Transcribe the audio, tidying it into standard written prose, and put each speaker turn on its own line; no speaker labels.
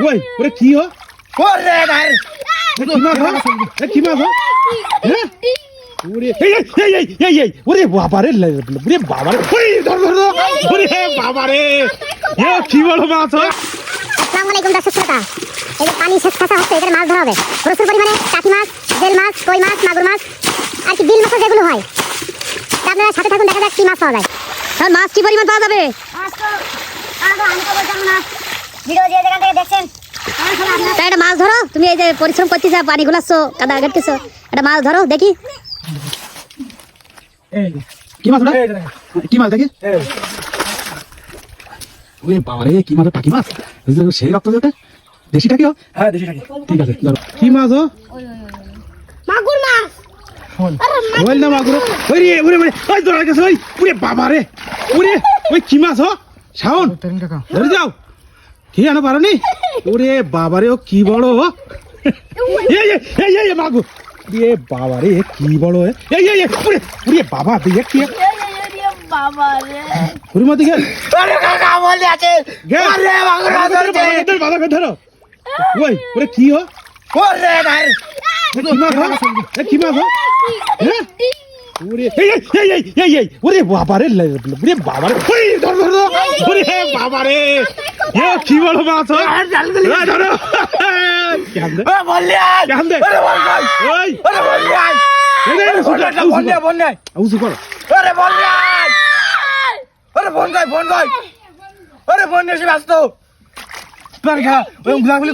ওই ওরে কি হো
ওরে ভাই
কি মাছ হো কি মাছ হো হ্যাঁ ওরে এই ওরে বাবারে ওরে বাবারে ওরে ধর ওরে বাবারে এ কি বড় মাছ হো।
আসসালামু আলাইকুম দর্শক শ্রোতা, এই যে পানি শেষ খাসা হচ্ছে, এদের মাছ ধরা হবে প্রচুর পরিমাণে। টাকি মাছ, জেল মাছ, কই মাছ, মাগুর মাছ আর কি বিল মাছ যেগুলো হয়। তা আপনারা সাথে থাকুন, দেখা যাক কি মাছ পাওয়া যায়। কারণ মাছ কি পরিমাণ পাওয়া যাবে আমি তো বলতাম না, ভিডিও যে যেখান থেকে দেখছেন তাই একটা মাছ ধরো। তুমি এই যে পরিশ্রম করতেছ, পানি গুলাচ্ছ, কাদা ঘাটতেছো, একটা মাছ ধরো দেখি।
কি মাছ ওটা কি মাছ দেখি ওরে বাবারে কি মাছ টাকি মাছ সেই রক্ত যেতে দেশি টাকি হো।
হ্যাঁ দেশি টাকি
ঠিক আছে ধরো কি মাছ হো
মাগুর মাছ।
ওই না মাগুর ওই রে ওরে ওরে ওই ধরা গেছে ওই ওরে বাবারে ওরে ওই কি মাছ হো শাওন ধরে যাও কি আনো পারোনি ওরে বাবারে ও কি বড় হো এই মাগুর এ বাবারে কি বড় এই ওরে ওরে বাবা দেখ কি
বাবা রে
ওরে মত গেল
আরে কাকা বলে আছে আরে মাগুর ধরছে
বাবা ধরো ওই ওরে কি হো
ওরে ভাই
কি মাছ হো কি মাছ হো হ্যাঁ ওরে এই ওরে বাবারে ওরে বাবারে ওরে ধর ওরে বাবারে এ কি বড় মাছ হো ধরো
ও বললে
কান্দে
আরে ভাই
ওই
আরে বললে ওরে বললে বললে
আউজু কর
আরে বললে আরে ফোন গায় আরে ফোন এসে ব্যস্ত ওই গুলাগুলি